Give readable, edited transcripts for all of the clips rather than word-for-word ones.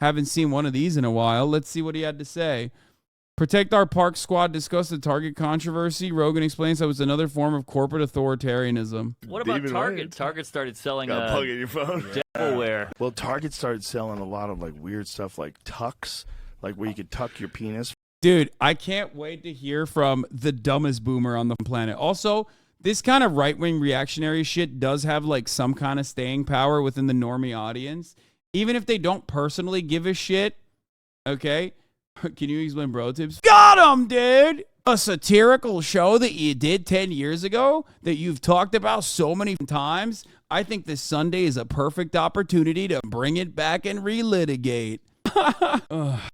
Haven't seen one of these in a while. Let's see what he had to say. Protect our park squad discussed the Target controversy. Rogan explains how it's another form of corporate authoritarianism. What about Target? Target started selling plug in your phone. Devilware. Well, Target started selling a lot of like weird stuff like tucks, like where you could tuck your penis. Dude, I can't wait to hear from the dumbest boomer on the planet. Also, this kind of right-wing reactionary shit does have like some kind of staying power within the normie audience. Even if they don't personally give a shit, okay? Can you explain bro tips? Got him, dude! A satirical show that you did 10 years ago that you've talked about so many times. I think this Sunday is a perfect opportunity to bring it back and relitigate.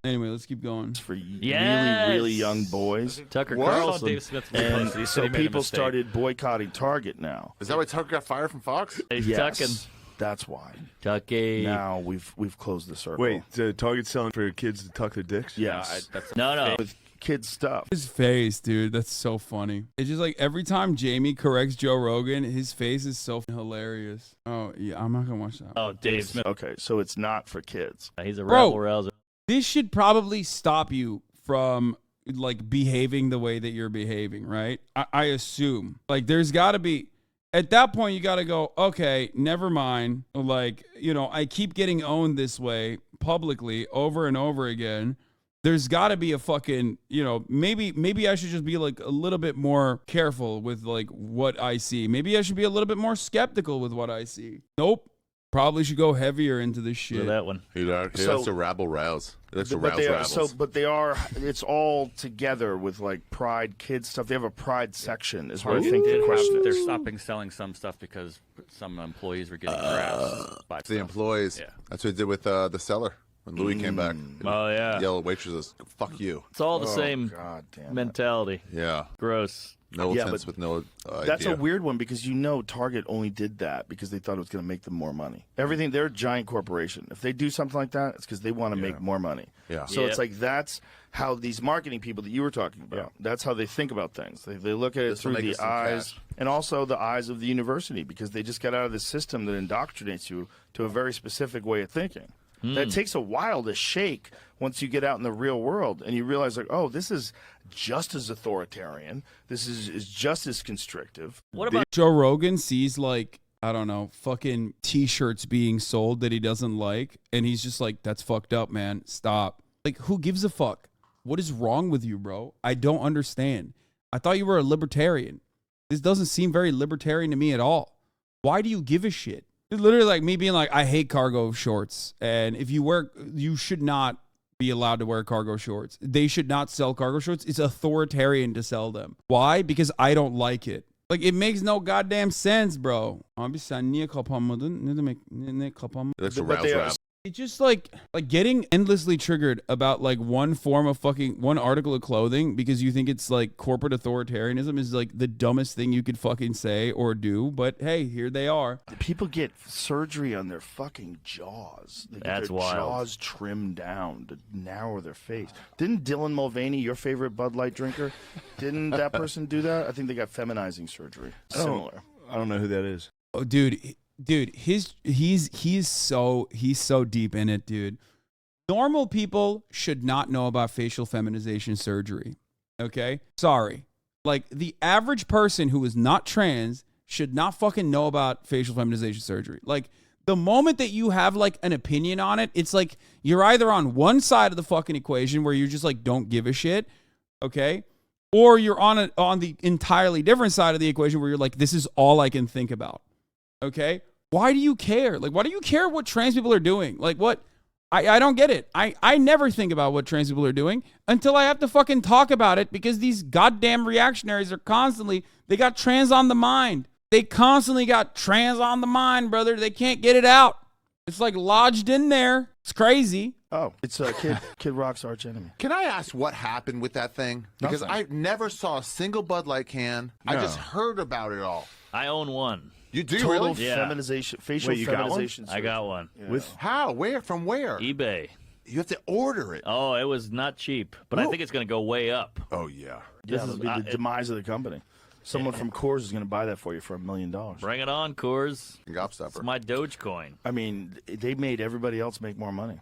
Anyway, let's keep going. For really young boys. Tucker Carlson. And so people started boycotting Target now. Is that why Tucker got fired from Fox? Yes. That's why. Tucky. Now we've closed the circle. Wait, Target's selling for kids to tuck their dicks? Yes. No. With kids stuff. His face, dude, that's so funny. It's just like every time Jamie corrects Joe Rogan, his face is so hilarious. Oh, yeah, I'm not going to watch that. Oh, Dave Smith. Okay, so it's not for kids. He's a rebel-rouser. This should probably stop you from like behaving the way that you're behaving, right? I assume. Like there's got to be... At that point, you got to go, okay, never mind. Like, you know, I keep getting owned this way publicly over and over again. There's got to be a fucking, you know, maybe I should just be like a little bit more careful with like what I see. Maybe I should be a little bit more skeptical with what I see. Nope. Probably should go heavier into this shit. That one. He likes to rabble rouse. He likes to rouse rabbles. But they are, it's all together with like Pride kids stuff. They have a Pride section is what I think the question is. They're stopping selling some stuff because some employees were getting harassed by the employees. Yeah. That's what they did with the seller when Louis came back. Oh, yeah. Yell at waitresses, fuck you. It's all the same damn mentality. Yeah. Gross. No offense with no That's idea. a weird one because you know Target only did that because they thought it was going to make them more money. Everything, they're a giant corporation. If they do something like that, it's because they want to make more money. Yeah. So it's like that's how these marketing people that you were talking about, that's how they think about things. They look at it through the eyes and also the eyes of the university because they just got out of the system that indoctrinates you to a very specific way of thinking. That takes a while to shake once you get out in the real world and you realize, like, oh, this is just as authoritarian. This is just as constrictive. What about Joe Rogan sees like, I don't know, fucking t-shirts being sold that he doesn't like, and he's just like, that's fucked up, man. Stop. Like, who gives a fuck? What is wrong with you, bro? I don't understand. I thought you were a libertarian. This doesn't seem very libertarian to me at all. Why do you give a shit? It's literally like me being like, I hate cargo shorts. And if you wear, you should not be allowed to wear cargo shorts. They should not sell cargo shorts. It's authoritarian to sell them. Why? Because I don't like it. Like, it makes no goddamn sense, bro. That's a rouse. It's just like getting endlessly triggered about like one article of clothing because you think it's like corporate authoritarianism is like the dumbest thing you could fucking say or do. But hey, here they are. People get surgery on their fucking jaws. They get their jaws trimmed down to narrow their face. Didn't Dylan Mulvaney, your favorite Bud Light drinker, didn't that person do that? I think they got feminizing surgery. Similar. I don't know who that is. Oh, dude, he's so deep in it, dude. Normal people should not know about facial feminization surgery. Okay? Sorry. Like, the average person who is not trans should not fucking know about facial feminization surgery. Like, the moment that you have like an opinion on it, it's like you're either on one side of the fucking equation where you're just like don't give a shit, okay? Or you're on the entirely different side of the equation where you're like, this is all I can think about. Okay? Why do you care? Like, why do you care what trans people are doing? Like, what? I don't get it. I never think about what trans people are doing until I have to fucking talk about it because these goddamn reactionaries are they got trans on the mind. They constantly got trans on the mind, brother. They can't get it out. It's like lodged in there. It's crazy. Oh, it's Kid Rock's arch enemy. Can I ask what happened with that thing? Because Nothing. I never saw a single Bud Light can. No. I just heard about it all. I own one. You do Total really? Yeah. feminization, facial feminization. I got one. Yeah. With how? Where? From where? eBay. You have to order it. Oh, it was not cheap, but I think it's going to go way up. Oh yeah. This is the demise of the company. Someone from Coors is going to buy that for you for $1 million. Bring it on, Coors. Gobstopper. It's my Dogecoin. I mean, they made everybody else make more money.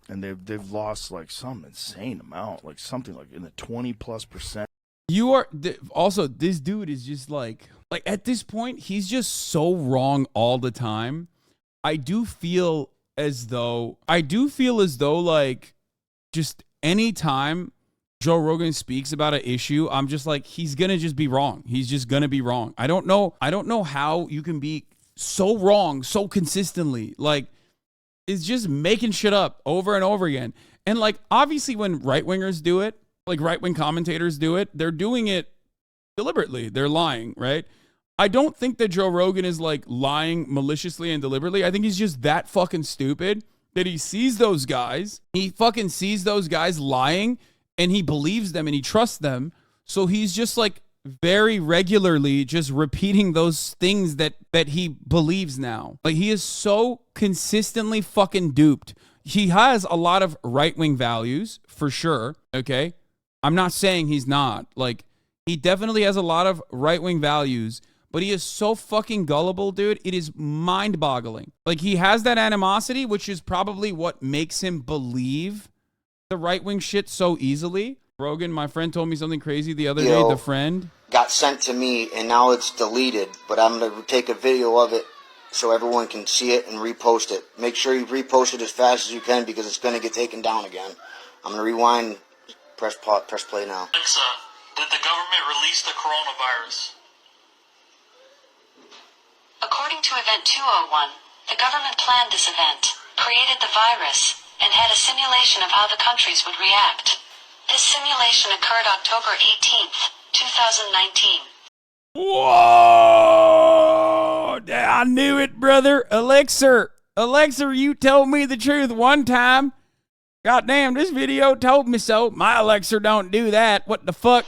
and they've lost like some insane amount, like something like in the 20+%. You are also, this dude is just like at this point, he's just so wrong all the time. I do feel as though like just any time Joe Rogan speaks about an issue, I'm just like, he's gonna just be wrong. He's just gonna be wrong. I don't know how you can be so wrong so consistently. Like, it's just making shit up over and over again. And like, obviously when right-wingers do it, like right-wing commentators do it, they're doing it deliberately. They're lying, right? I don't think that Joe Rogan is like lying maliciously and deliberately. I think he's just that fucking stupid that he sees those guys. He fucking sees those guys lying and he believes them and he trusts them. So he's just like very regularly just repeating those things that he believes now. Like, he is so consistently fucking duped. He has a lot of right-wing values for sure. Okay. I'm not saying he's not. Like, he definitely has a lot of right-wing values, but he is so fucking gullible, dude. It is mind-boggling. Like, he has that animosity, which is probably what makes him believe the right-wing shit so easily. Rogan, my friend, told me something crazy the other day. The friend got sent to me, and now it's deleted, but I'm going to take a video of it so everyone can see it and repost it. Make sure you repost it as fast as you can because it's going to get taken down again. I'm going to rewind. Press play now. Alexa, did the government release the coronavirus? According to Event 201, the government planned this event, created the virus, and had a simulation of how the countries would react. This simulation occurred October 18th, 2019. Whoa! I knew it, brother. Alexa, you told me the truth one time. Goddamn, this video told me so. My Alexa don't do that. What the fuck?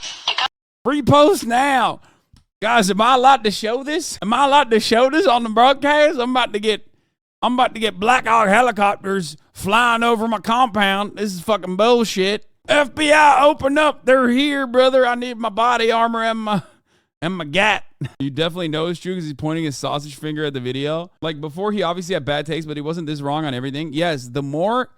Repost now. Guys, am I allowed to show this? Am I allowed to show this on the broadcast? I'm about to get Black Hawk helicopters flying over my compound. This is fucking bullshit. FBI, open up. They're here, brother. I need my body armor and my gat. You definitely know it's true because he's pointing his sausage finger at the video. Like, before, he obviously had bad taste, but he wasn't this wrong on everything. Yes, the more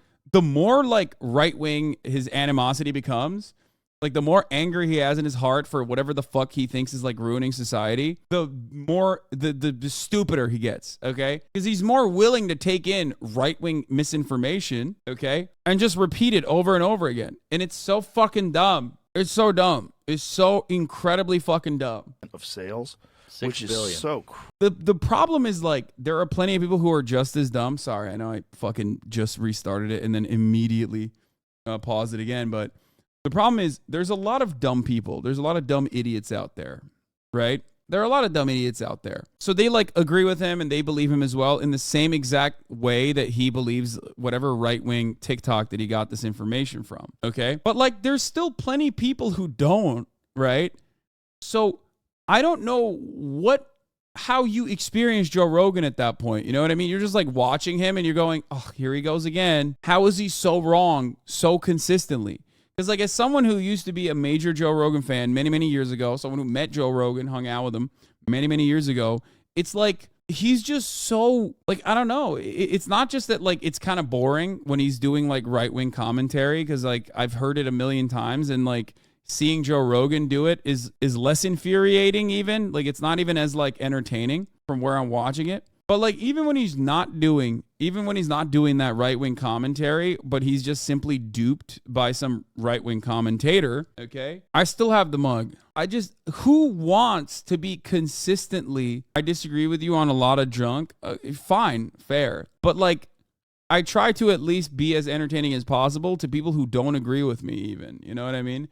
like right-wing his animosity becomes, like the more anger he has in his heart for whatever the fuck he thinks is like ruining society, the more the stupider he gets, okay? Because he's more willing to take in right-wing misinformation, okay, and just repeat it over and over again. And it's so fucking dumb. It's so dumb. It's so incredibly fucking dumb. Of sales, 6 which billion. is so The problem is, like, there are plenty of people who are just as dumb. Sorry, I know I fucking just restarted it and then immediately paused it again, but the problem is there's a lot of dumb people. There's a lot of dumb idiots out there, right? There are a lot of dumb idiots out there. So they like agree with him and they believe him as well in the same exact way that he believes whatever right-wing TikTok that he got this information from, okay? But like, there's still plenty of people who don't, right? So I don't know how you experience Joe Rogan at that point. You know what I mean? You're just like watching him and you're going, oh, here he goes again. How is he so wrong so consistently? Because like, as someone who used to be a major Joe Rogan fan many, many years ago, someone who met Joe Rogan, hung out with him many, many years ago, it's like, he's just so, like, I don't know. It's not just that, like, it's kind of boring when he's doing like right-wing commentary, because like, I've heard it a million times, and like, seeing Joe Rogan do it is less infuriating even. Like, it's not even as like entertaining from where I'm watching it. But like, even when he's not doing that right-wing commentary, but he's just simply duped by some right-wing commentator, okay? I still have the mug. Who wants to be consistently, I disagree with you on a lot of junk, fine, fair. But like, I try to at least be as entertaining as possible to people who don't agree with me even, you know what I mean?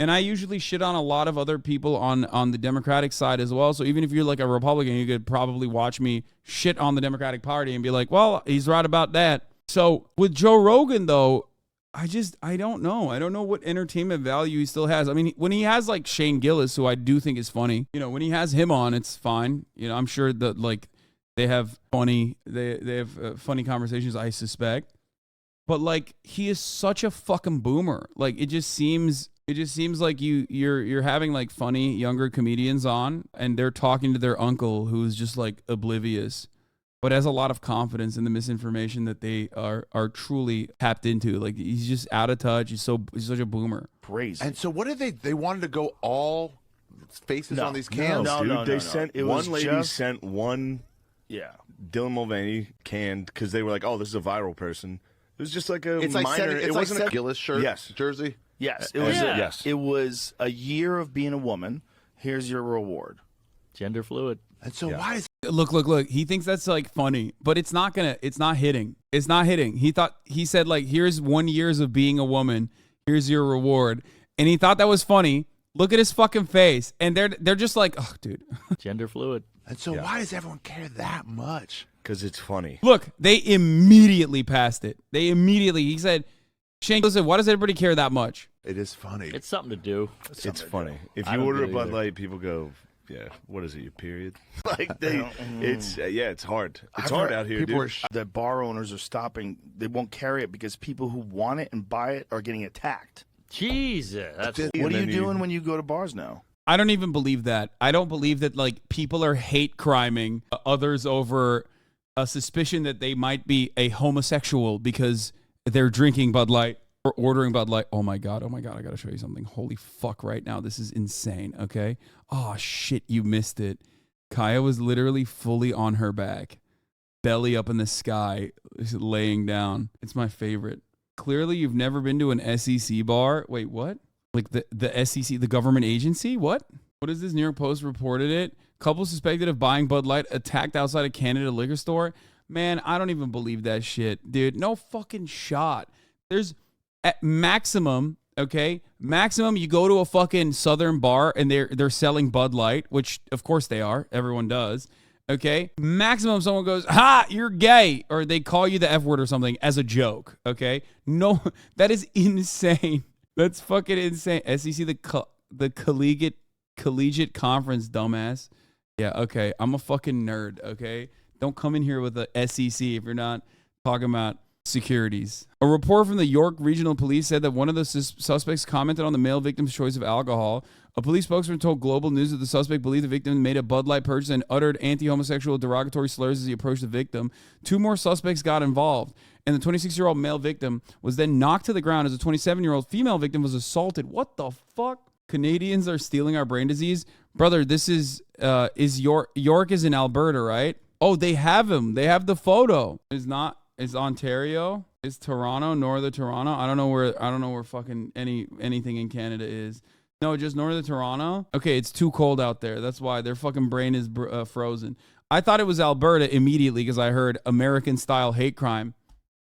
And I usually shit on a lot of other people on the Democratic side as well. So even if you're like a Republican, you could probably watch me shit on the Democratic Party and be like, well, he's right about that. So with Joe Rogan, though, I don't know. I don't know what entertainment value he still has. I mean, when he has like Shane Gillis, who I do think is funny, you know, when he has him on, it's fine. You know, I'm sure that like they have funny conversations, I suspect. But like, he is such a fucking boomer. Like, it just seems like you're having like funny younger comedians on, and they're talking to their uncle who's just like oblivious but has a lot of confidence in the misinformation that they are truly tapped into. Like, he's just out of touch. He's such a boomer. Crazy. And so what did they wanted to go all faces on these cans? No, They sent It one was lady just- sent one Dylan Mulvaney canned because they were like, oh, this is a viral person. It was just like a It's minor. like it it's wasn't like a Gillis shirt, Yes. jersey. Yes, it was. Yes. It was a year of being a woman. Here's your reward. Gender fluid. And so why is Look. He thinks that's like funny, but it's not hitting. It's not hitting. He said like, here's 1 year of being a woman. Here's your reward. And he thought that was funny. Look at his fucking face. And they're just like, oh, dude. Gender fluid. and so why does everyone care that much? Because it's funny. Look, they immediately passed it. He said, Shane, listen, why does everybody care that much? It is funny. It's something to do. It's funny. If I you don't order a get it Bud either. Light, people go, yeah, what is it, your period? Like, it's hard. It's hard out here, People dude. are That bar owners are stopping. They won't carry it because people who want it and buy it are getting attacked. Jesus. That's What are you then doing when you go to bars now? I don't even believe that. I don't believe that like people are hate criming others over a suspicion that they might be a homosexual because they're drinking Bud Light or ordering Bud Light. Oh my God. I got to show you something. Holy fuck right now. This is insane. Okay. Oh shit. You missed it. Kaya was literally fully on her back, belly up in the sky, laying down. It's my favorite. Clearly you've never been to an SEC bar. Wait, what? Like the SEC, the government agency? What is this? New York Post reported it. Couple suspected of buying Bud Light attacked outside a Canada liquor store. Man, I don't even believe that shit, dude. No fucking shot. There's at maximum, okay? Maximum, you go to a fucking Southern bar and they're selling Bud Light, which of course they are. Everyone does. Okay? Maximum, someone goes, ha, you're gay. Or they call you the F word or something as a joke. Okay? No, that is insane. That's fucking insane. SEC, the collegiate conference, dumbass. Yeah, okay. I'm a fucking nerd, okay? Don't come in here with the SEC if you're not talking about securities. A report from the York Regional Police said that one of the suspects commented on the male victim's choice of alcohol. A police spokesman told Global News that the suspect believed the victim made a Bud Light purchase and uttered anti-homosexual derogatory slurs as he approached the victim. 2 more suspects got involved, and the 26-year-old male victim was then knocked to the ground as a 27-year-old female victim was assaulted. What the fuck? Canadians are stealing our brain disease? Brother, this is York is in Alberta, right? Oh, they have him. They have the photo. Is Ontario? Is Toronto, Northern Toronto? I don't know where fucking anything in Canada is. No, just Northern Toronto. Okay, it's too cold out there. That's why their fucking brain is frozen. I thought it was Alberta immediately because I heard American-style hate crime.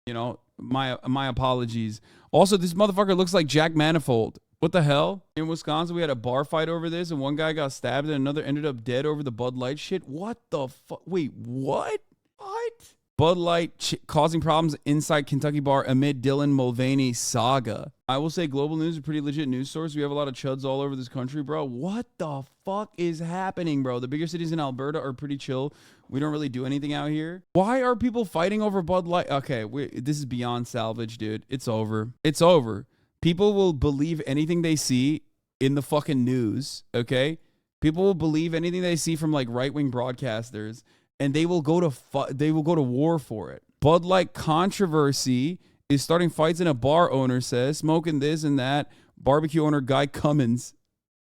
You know, my apologies. Also, this motherfucker looks like Jack Manifold. What the hell? In Wisconsin, we had a bar fight over this, and one guy got stabbed, and another ended up dead over the Bud Light shit. What the fuck? Wait, what? What? Bud Light causing problems inside Kentucky bar amid Dylan Mulvaney saga. I will say Global News is a pretty legit news source. We have a lot of chuds all over this country, bro. What the fuck is happening, bro? The bigger cities in Alberta are pretty chill. We don't really do anything out here. Why are people fighting over Bud Light? Okay, this is beyond salvage, dude. It's over. It's over. People will believe anything they see in the fucking news, okay? People will believe anything they see from like right-wing broadcasters, and they will go to war for it. Bud Light controversy is starting fights in a bar, owner says. Smoking this and that. Barbecue owner Guy Cummins.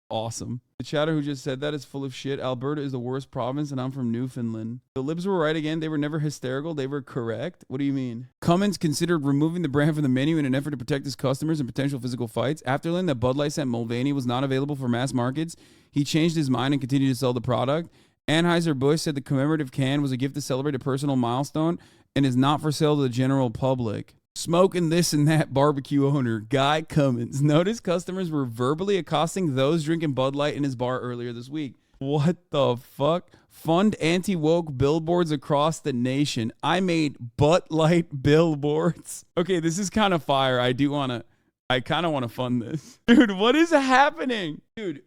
Awesome. The chatter who just said that is full of shit. Alberta is the worst province, and I'm from Newfoundland. The libs were right again. They were never hysterical. They were correct. What do you mean? Cummins considered removing the brand from the menu in an effort to protect his customers and potential physical fights. After learning that Bud Light sent Mulvaney was not available for mass markets, he changed his mind and continued to sell the product. Anheuser-Busch said the commemorative can was a gift to celebrate a personal milestone and is not for sale to the general public. Smoking this and that barbecue owner, Guy Cummins. Notice customers were verbally accosting those drinking Bud Light in his bar earlier this week. What the fuck? Fund anti-woke billboards across the nation. I made Bud Light billboards. Okay, this is kind of fire. I kind of want to fund this. Dude, what is happening? Dude,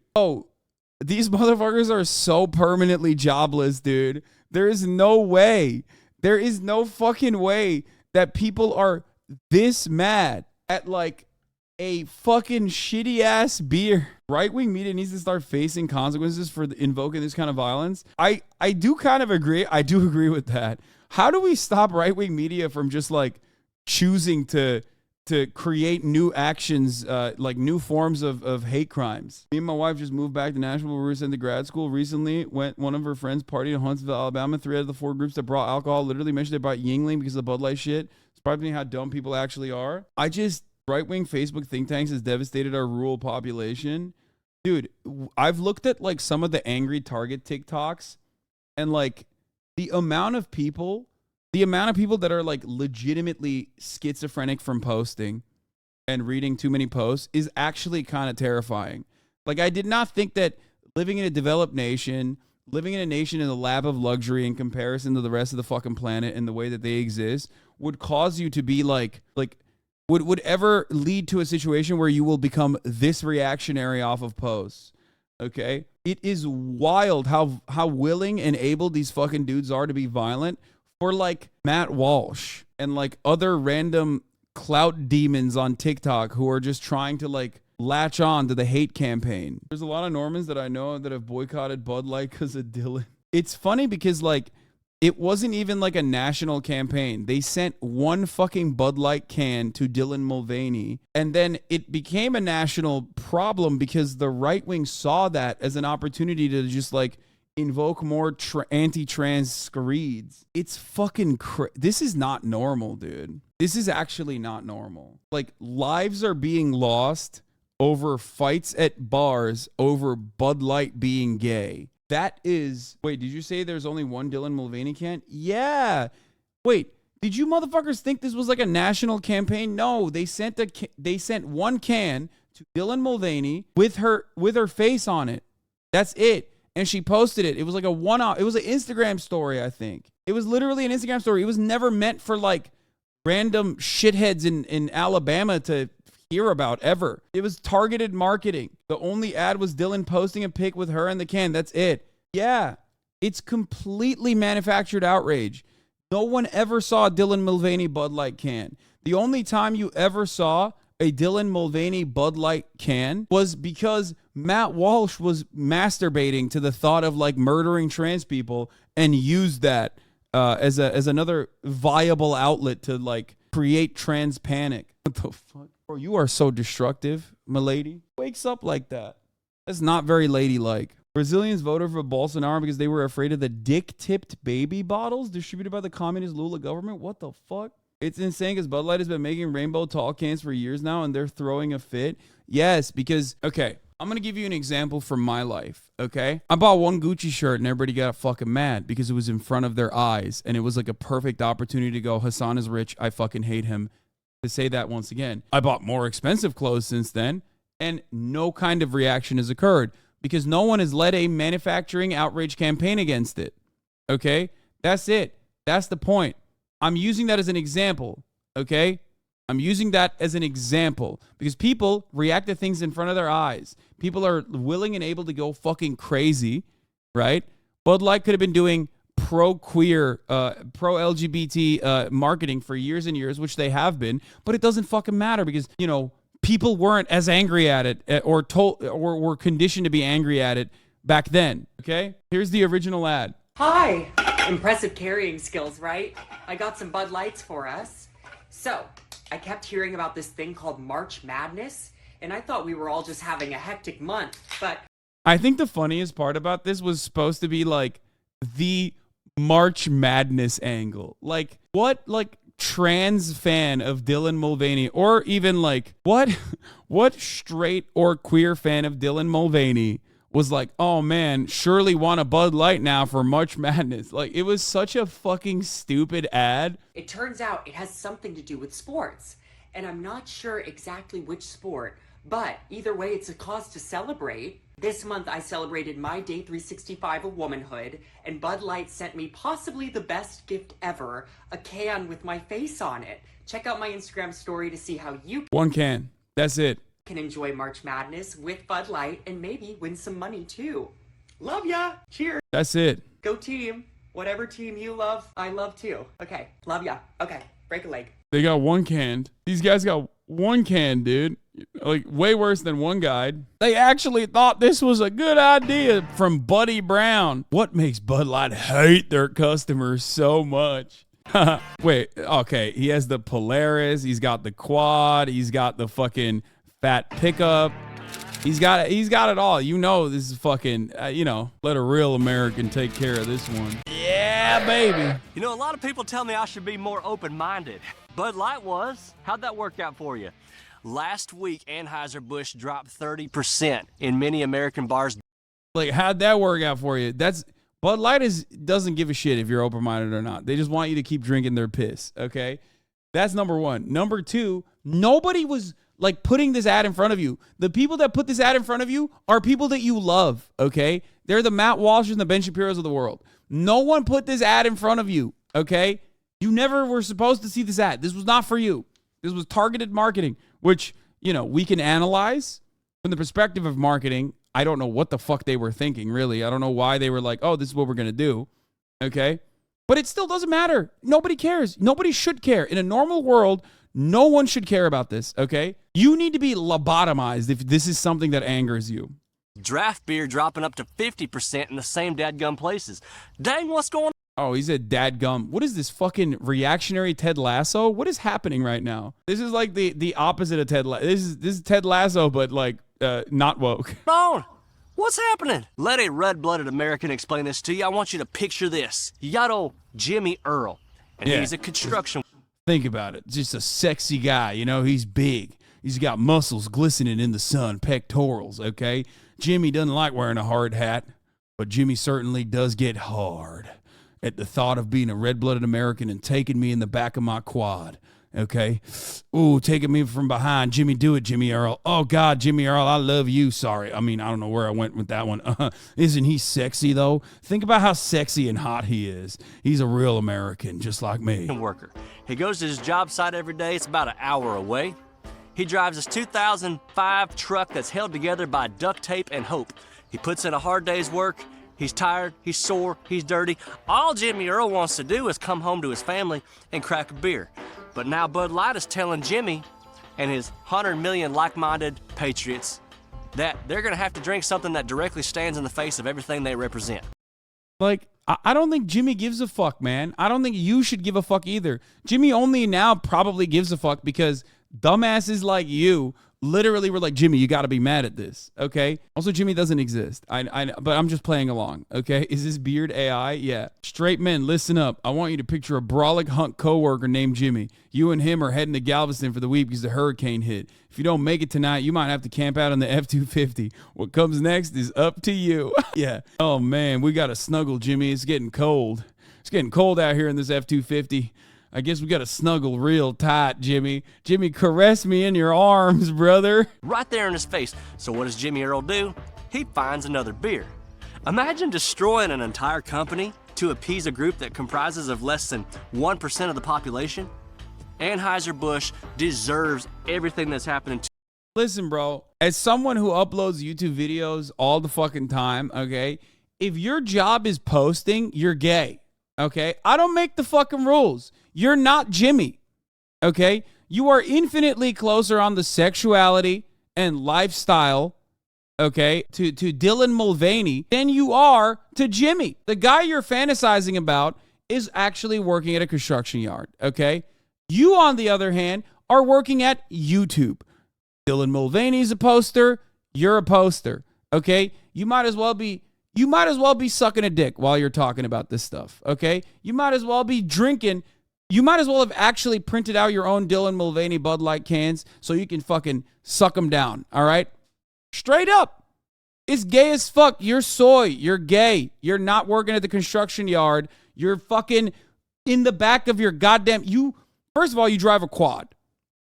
these motherfuckers are so permanently jobless, dude. There is no way. There is no fucking way that people are this mad at like a fucking shitty ass beer. Right-wing media needs to start facing consequences for invoking this kind of violence. I do kind of agree. I do agree with that. how do we stop right-wing media from just like choosing to create new actions, like new forms of hate crimes? Me and my wife just moved back to Nashville. We were sent to grad school recently. One of her friends partied in Huntsville, Alabama. 3 out of the 4 groups that brought alcohol literally mentioned they brought Yingling because of the Bud Light shit. Surprised me how dumb people actually are. Right-wing Facebook think tanks has devastated our rural population. Dude, I've looked at like some of the angry Target TikToks, and like the amount of people that are like legitimately schizophrenic from posting and reading too many posts is actually kind of terrifying. Like, I did not think that living in a developed nation, living in a nation in the lap of luxury in comparison to the rest of the fucking planet and the way that they exist would cause you to be would ever lead to a situation where you will become this reactionary off of posts. Okay? It is wild how willing and able these fucking dudes are to be violent for like Matt Walsh and like other random clout demons on TikTok who are just trying to like latch on to the hate campaign. There's a lot of Normans that I know that have boycotted Bud Light because of Dylan. It's funny because like it wasn't even like a national campaign. They sent one fucking Bud Light can to Dylan Mulvaney, and then it became a national problem because the right wing saw that as an opportunity to just like invoke more anti-trans screeds. It's fucking this is not normal, dude. This is actually not normal. Like, lives are being lost over fights at bars over Bud Light being gay. That is... Wait, did you say there's only one Dylan Mulvaney can? Yeah. Wait, did you motherfuckers think this was like a national campaign? No, they sent one can to Dylan Mulvaney with her face on it. That's it. And she posted it. It was like a one-off. It was an Instagram story, I think. It was literally an Instagram story. It was never meant for like random shitheads in Alabama to hear about ever. It was targeted marketing. The only ad was Dylan posting a pic with her and the can. That's it. Yeah. It's completely manufactured outrage. No one ever saw a Dylan Mulvaney Bud Light can. The only time you ever saw a Dylan Mulvaney Bud Light can was because Matt Walsh was masturbating to the thought of like murdering trans people and used that as another viable outlet to like create trans panic. What the fuck? Bro, you are so destructive, milady. Wakes up like that. That's not very ladylike. Brazilians voted for Bolsonaro because they were afraid of the dick-tipped baby bottles distributed by the communist Lula government. What the fuck? It's insane because Bud Light has been making rainbow tall cans for years now and they're throwing a fit. Yes, because, okay, I'm going to give you an example from my life, okay? I bought one Gucci shirt and everybody got fucking mad because it was in front of their eyes and it was like a perfect opportunity to go, Hassan is rich, I fucking hate him. To say that once again. I bought more expensive clothes since then and no kind of reaction has occurred because no one has led a manufacturing outrage campaign against it, okay? That's it. That's the point. I'm using that as an example, okay? I'm using that as an example because people react to things in front of their eyes. People are willing and able to go fucking crazy, right? Bud Light could have been doing pro-queer, pro-LGBT marketing for years and years, which they have been, but it doesn't fucking matter because, you know, people weren't as angry at it or were conditioned to be angry at it back then, okay? Here's the original ad. Hi! Impressive carrying skills, right? I got some Bud Lights for us. So, I kept hearing about this thing called March Madness, and I thought we were all just having a hectic month, but... I think the funniest part about this was supposed to be, like, the March Madness angle. Like, what, like, trans fan of Dylan Mulvaney, or even, like, what straight or queer fan of Dylan Mulvaney was like, oh man, surely want a Bud Light now for March Madness. Like, it was such a fucking stupid ad. It turns out it has something to do with sports. And I'm not sure exactly which sport, but either way, it's a cause to celebrate. This month, I celebrated my day 365 of womanhood, and Bud Light sent me possibly the best gift ever, a can with my face on it. Check out my Instagram story to see how you one can. That's it. Can enjoy March Madness with Bud Light and maybe win some money too. Love ya. Cheers. That's it. Go team. Whatever team you love, I love too. Okay. Love ya. Okay. Break a leg. They got one can. These guys got one can, dude. Like, way worse than one guide. They actually thought this was a good idea from Buddy Brown. What makes Bud Light hate their customers so much? Wait, okay. He has the Polaris. He's got the quad. He's got the fucking fat pickup. He's got it all. You know, this is fucking, let a real American take care of this one. Yeah, baby. You know, a lot of people tell me I should be more open-minded. Bud Light was. How'd that work out for you? Last week, Anheuser-Busch dropped 30% in many American bars. Like, how'd that work out for you? Bud Light doesn't give a shit if you're open-minded or not. They just want you to keep drinking their piss, okay? That's number one. Number two, nobody was like putting this ad in front of you. The people that put this ad in front of you are people that you love, okay? They're the Matt Walsh's and the Ben Shapiro's of the world. No one put this ad in front of you, okay? You never were supposed to see this ad. This was not for you. This was targeted marketing, which, we can analyze from the perspective of marketing. I don't know what the fuck they were thinking, really. I don't know why they were like, oh, this is what we're going to do, okay? But it still doesn't matter. Nobody cares. Nobody should care. In a normal world, no one should care about this, okay? You need to be lobotomized if this is something that angers you. Draft beer dropping up to 50% in the same dadgum places. Dang, what's going on? Oh, he said dadgum. What is this fucking reactionary Ted Lasso? What is happening right now? This is like the opposite of Ted Lasso. This is Ted Lasso, but like not woke. What's happening? Let a red-blooded American explain this to you. I want you to picture this. You got old Jimmy Earl, and he's a construction. Think about it. Just a sexy guy, he's big. He's got muscles glistening in the sun, pectorals, okay? Jimmy doesn't like wearing a hard hat, but Jimmy certainly does get hard at the thought of being a red-blooded American and taking me in the back of my quad, okay? Ooh, taking me from behind. Jimmy, do it, Jimmy Earl. Oh, God, Jimmy Earl, I love you. Sorry. I mean, I don't know where I went with that one. Isn't he sexy, though? Think about how sexy and hot he is. He's a real American, just like me. Worker. He goes to his job site every day. It's about an hour away. He drives his 2005 truck that's held together by duct tape and hope. He puts in a hard day's work. He's tired, he's sore, he's dirty. All Jimmy Earl wants to do is come home to his family and crack a beer. But now Bud Light is telling Jimmy and his 100 million like-minded patriots that they're going to have to drink something that directly stands in the face of everything they represent. Like, I don't think Jimmy gives a fuck, man. I don't think you should give a fuck either. Jimmy only now probably gives a fuck because dumbasses like you literally were like, Jimmy, you got to be mad at this, okay? Also, Jimmy doesn't exist. But I'm just playing along, okay? Is this beard AI? Yeah. Straight men, listen up. I want you to picture a brolic hunk coworker named Jimmy. You and him are heading to Galveston for the week because the hurricane hit. If you don't make it tonight, you might have to camp out on the F-250. What comes next is up to you. Yeah. Oh, man, we got to snuggle, Jimmy. It's getting cold. It's getting cold out here in this F-250. I guess we got to snuggle real tight, Jimmy. Jimmy, caress me in your arms, brother. Right there in his face. So what does Jimmy Earl do? He finds another beer. Imagine destroying an entire company to appease a group that comprises of less than 1% of the population. Anheuser-Busch deserves everything that's happening to. Listen, bro, as someone who uploads YouTube videos all the fucking time, okay, if your job is posting, you're gay. Okay, I don't make the fucking rules. You're not Jimmy. Okay, you are infinitely closer on the sexuality and lifestyle, okay, to Dylan Mulvaney than you are to Jimmy. The guy you're fantasizing about is actually working at a construction yard. Okay, you on the other hand are working at YouTube. Dylan Mulvaney's a poster. You're a poster. Okay, you might as well be sucking a dick while you're talking about this stuff, okay? You might as well be drinking. You might as well have actually printed out your own Dylan Mulvaney Bud Light cans so you can fucking suck them down, all right? Straight up. It's gay as fuck. You're soy. You're gay. You're not working at the construction yard. You're fucking in the back of your goddamn... First of all, you drive a quad,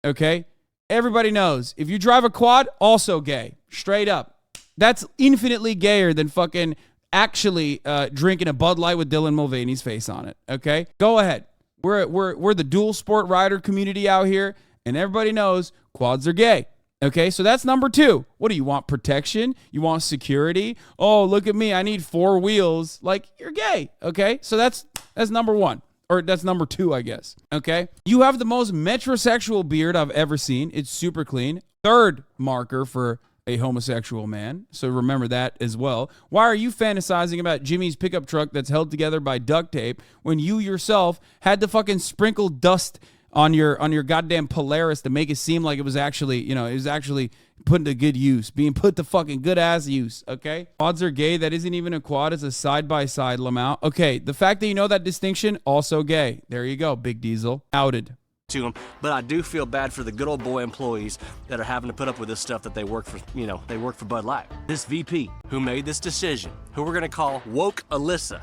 okay? Everybody knows. If you drive a quad, also gay. Straight up. That's infinitely gayer than fucking actually drinking a Bud Light with Dylan Mulvaney's face on it, okay? Go ahead. We're the dual sport rider community out here, and everybody knows quads are gay, okay? So that's number two. What do you want, protection? You want security? Oh, look at me. I need 4 wheels. Like, you're gay, okay? So that's number one. or that's number 2, I guess. Okay. You have the most metrosexual beard I've ever seen. It's super clean. 3rd marker for a homosexual man. So remember that as well. Why are you fantasizing about Jimmy's pickup truck that's held together by duct tape when you yourself had to fucking sprinkle dust on your goddamn Polaris to make it seem like it was actually, you know, it was actually put to good use, being put to fucking good ass use, okay? Quads are gay. That isn't even a quad. It's a side-by-side Lamau. Okay, the fact that you know that distinction, also gay. There you go, Big Diesel. Outed. To them, but I do feel bad for the good old boy employees that are having to put up with this stuff that they work for, you know, they work for Bud Light. This VP who made this decision, who we're gonna call Woke Alyssa,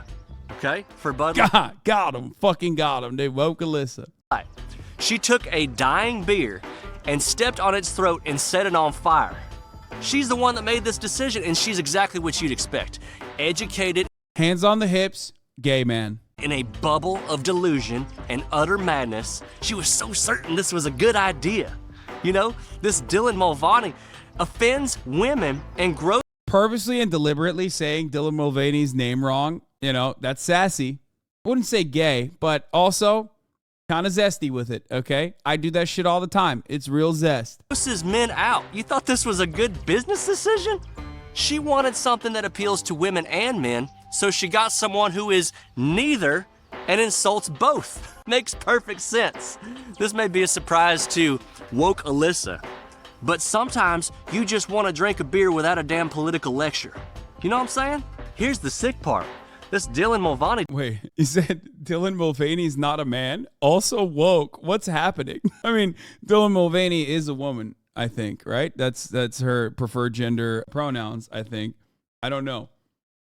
okay, for Bud Light. Got him, fucking got him. They woke Alyssa. She took a dying beer and stepped on its throat and set it on fire. She's the one that made this decision, and she's exactly what you'd expect. Educated. Hands on the hips, gay man. In a bubble of delusion and utter madness, she was so certain this was a good idea. You know, this Dylan Mulvaney offends women and grows. Purposely and deliberately saying Dylan Mulvaney's name wrong, you know, that's sassy. I wouldn't say gay, but also kind of zesty with it, okay? I do that shit all the time. It's real zest. Grosses men out. You thought this was a good business decision? She wanted something that appeals to women and men, so she got someone who is neither and insults both. Makes perfect sense. This may be a surprise to Woke Alyssa, but sometimes you just want to drink a beer without a damn political lecture. You know what I'm saying? Here's the sick part. This Dylan Mulvaney. Wait, you said Dylan Mulvaney's not a man? Also woke. What's happening? I mean, Dylan Mulvaney is a woman, I think, right? That's her preferred gender pronouns, I think. I don't know.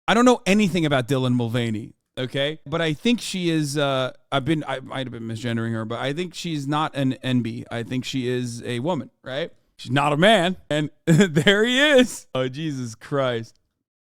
I don't know anything about Dylan Mulvaney, okay? But I think she is, I might have been misgendering her, but I think she's not an NB. I think she is a woman, right? She's not a man. And there he is. Oh, Jesus Christ.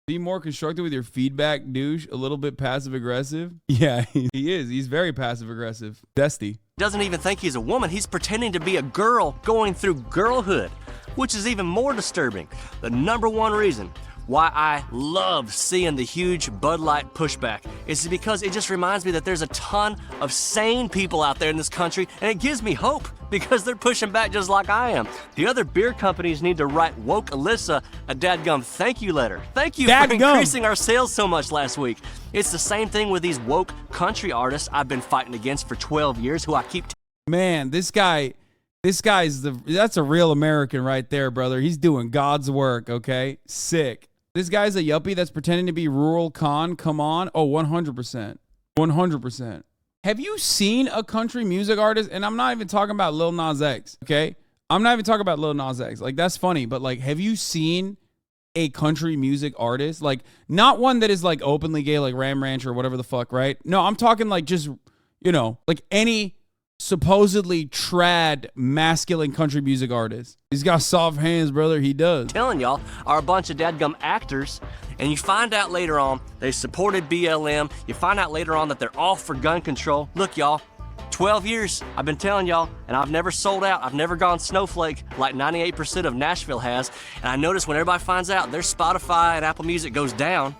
Be more constructive with your feedback, douche. A little bit passive aggressive. Yeah, he is. He's very passive aggressive. Zesty. Doesn't even think he's a woman. He's pretending to be a girl going through girlhood, which is even more disturbing. The number one reason why I love seeing the huge Bud Light pushback is because it just reminds me that there's a ton of sane people out there in this country, and it gives me hope because they're pushing back just like I am. The other beer companies need to write Woke Alyssa a dadgum thank you letter. Thank you for increasing our sales so much last week. It's the same thing with these woke country artists I've been fighting against for 12 years who I keep. Man, that's a real American right there, brother. He's doing God's work, okay? Sick. This guy's a yuppie that's pretending to be rural con. Come on. Oh, 100%. 100%. Have you seen a country music artist? And I'm not even talking about Lil Nas X, okay? I'm not even talking about Lil Nas X. Like, that's funny, but, like, have you seen a country music artist? Like, not one that is, like, openly gay, like Ram Ranch or whatever the fuck, right? No, I'm talking, like, just, you know, like any supposedly trad masculine country music artist. He's got soft hands, brother. He does. Telling y'all are a bunch of dadgum actors, and you find out later on they supported BLM. You find out later on that they're all for gun control. Look, y'all, 12 years I've been telling y'all, and I've never sold out. I've never gone snowflake like 98% of Nashville has. And I notice when everybody finds out, their Spotify and Apple Music goes down.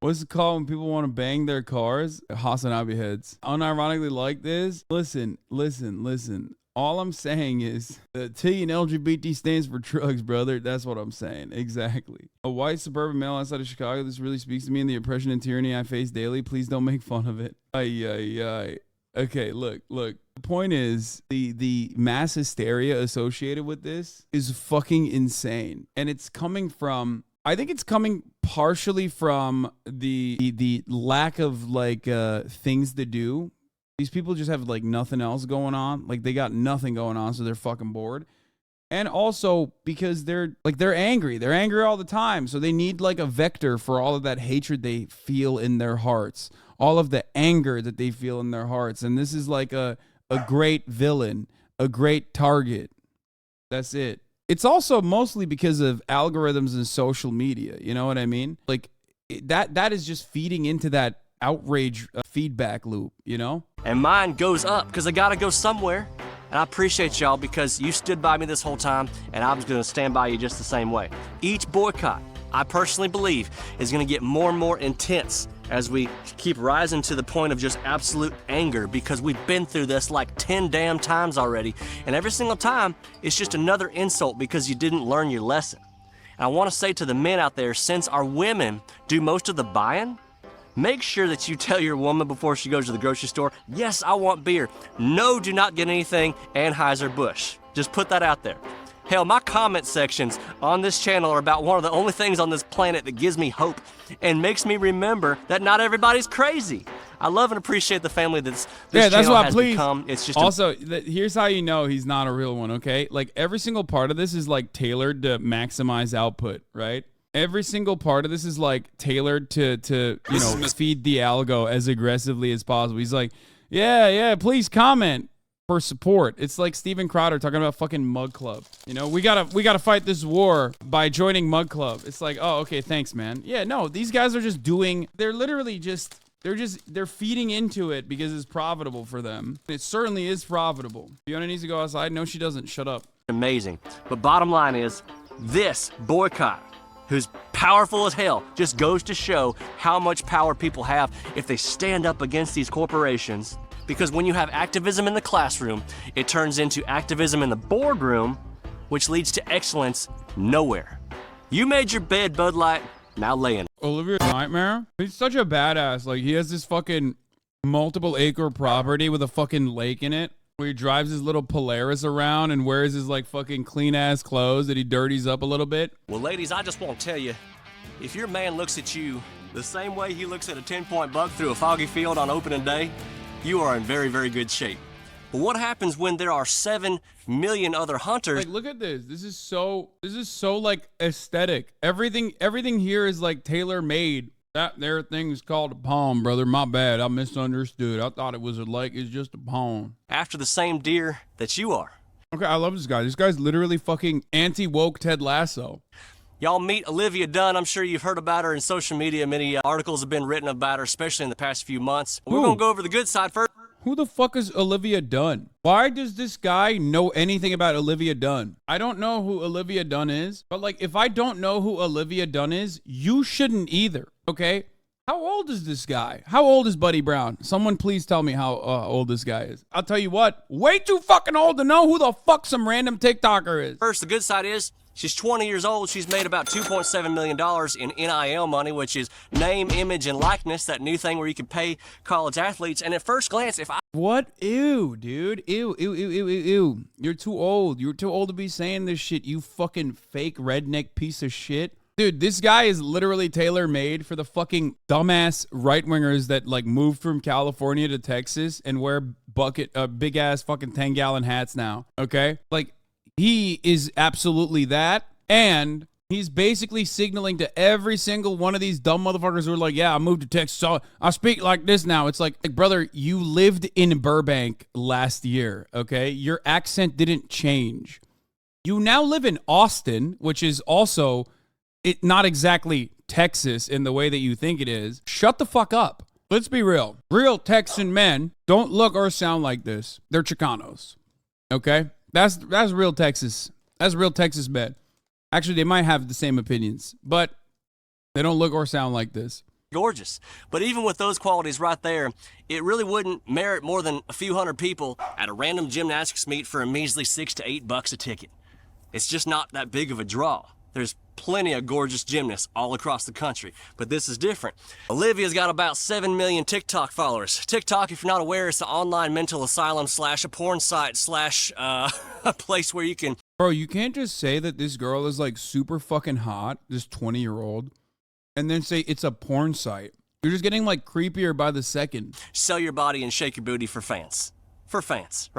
What's it called when people want to bang their cars? Hasanabi heads. Unironically like this. Listen. All I'm saying is the T in LGBT stands for drugs, brother. That's what I'm saying. Exactly. A white suburban male outside of Chicago. This really speaks to me and the oppression and tyranny I face daily. Please don't make fun of it. Ay. Okay, look. The point is the mass hysteria associated with this is fucking insane. And I think it's coming partially from the lack of like things to do. These people just have like nothing else going on. Like they got nothing going on, so they're fucking bored. And also because they're angry. They're angry all the time. So they need like a vector for all of that hatred they feel in their hearts. All of the anger that they feel in their hearts. And this is like a great villain, a great target. That's it. It's also mostly because of algorithms and social media. You know what I mean? Like that is just feeding into that outrage feedback loop, you know? And mine goes up because I gotta go somewhere. And I appreciate y'all because you stood by me this whole time, and I'm just gonna stand by you just the same way. Each boycott, I personally believe is going to get more and more intense as we keep rising to the point of just absolute anger, because we've been through this like 10 damn times already, and every single time it's just another insult because you didn't learn your lesson. And I want to say to the men out there, since our women do most of the buying, make sure that you tell your woman before she goes to the grocery store, yes, I want beer. No, do not get anything Anheuser-Busch. Just put that out there. Hell, my comment sections on this channel are about one of the only things on this planet that gives me hope and makes me remember that not everybody's crazy. I love and appreciate the family this channel has become. It's just also, here's how you know he's not a real one, okay? Like, every single part of this is, like, tailored to maximize output, right? Every single part of this is, like, tailored to you know, feed the algo as aggressively as possible. He's like, yeah, please comment for support. It's like Steven Crowder talking about fucking Mug Club. You know, we gotta fight this war by joining Mug Club. It's like, oh, okay, thanks, man. Yeah, no, these guys are just they're literally just, they're feeding into it because it's profitable for them. It certainly is profitable. Fiona needs to go outside. No, she doesn't. Shut up. Amazing. But bottom line is, this boycott, who's powerful as hell, just goes to show how much power people have if they stand up against these corporations. Because when you have activism in the classroom, it turns into activism in the boardroom, which leads to excellence nowhere. You made your bed, Bud Light, now lay in it. Olivia's Nightmare? He's such a badass. Like, he has this fucking multiple acre property with a fucking lake in it, where he drives his little Polaris around and wears his, like, fucking clean-ass clothes that he dirties up a little bit. Well, ladies, I just want to tell you, if your man looks at you the same way he looks at a 10-point buck through a foggy field on opening day, you are in very, very good shape. But what happens when there are 7 million other hunters? Like, look at this. This is so like aesthetic. Everything here is like tailor-made. That there thing is called a poem, brother. My bad. I misunderstood. I thought it was a lake. It's just a poem. After the same deer that you are. Okay, I love this guy. This guy's literally fucking anti-woke Ted Lasso. Y'all meet Olivia Dunn. I'm sure you've heard about her in social media. Many articles have been written about her, especially in the past few months. We're going to go over the good side first. Who the fuck is Olivia Dunn? Why does this guy know anything about Olivia Dunn? I don't know who Olivia Dunn is, but like, if I don't know who Olivia Dunn is, you shouldn't either, okay? How old is this guy? How old is Buddy Brown? Someone please tell me how old this guy is. I'll tell you what, way too fucking old to know who the fuck some random TikToker is. First, the good side is, she's 20 years old. She's made about $2.7 million in NIL money, which is name, image, and likeness, that new thing where you can pay college athletes. And at first glance, What? Ew, dude. Ew. You're too old. You're too old to be saying this shit, you fucking fake redneck piece of shit. Dude, this guy is literally tailor-made for the fucking dumbass right-wingers that, like, moved from California to Texas and wear big-ass fucking 10-gallon hats now, okay? Like, he is absolutely that, and he's basically signaling to every single one of these dumb motherfuckers who are like, yeah, I moved to Texas, so I speak like this now. It's like, brother, you lived in Burbank last year, okay? Your accent didn't change. You now live in Austin, which is also not exactly Texas in the way that you think it is. Shut the fuck up. Let's be real. Real Texan men don't look or sound like this. They're Chicanos, okay? That's real Texas. That's real Texas men. Actually, they might have the same opinions, but they don't look or sound like this. Gorgeous. But even with those qualities right there, it really wouldn't merit more than a few hundred people at a random gymnastics meet for a measly $6 to $8 a ticket. It's just not that big of a draw. There's plenty of gorgeous gymnasts all across the country, but this is different. Olivia's got about 7 million TikTok followers. TikTok, if you're not aware, is an online mental asylum / a porn site / a place where you can... Bro, you can't just say that this girl is like super fucking hot, this 20-year-old, and then say it's a porn site. You're just getting like creepier by the second. Sell your body and shake your booty for fans. For fans, right?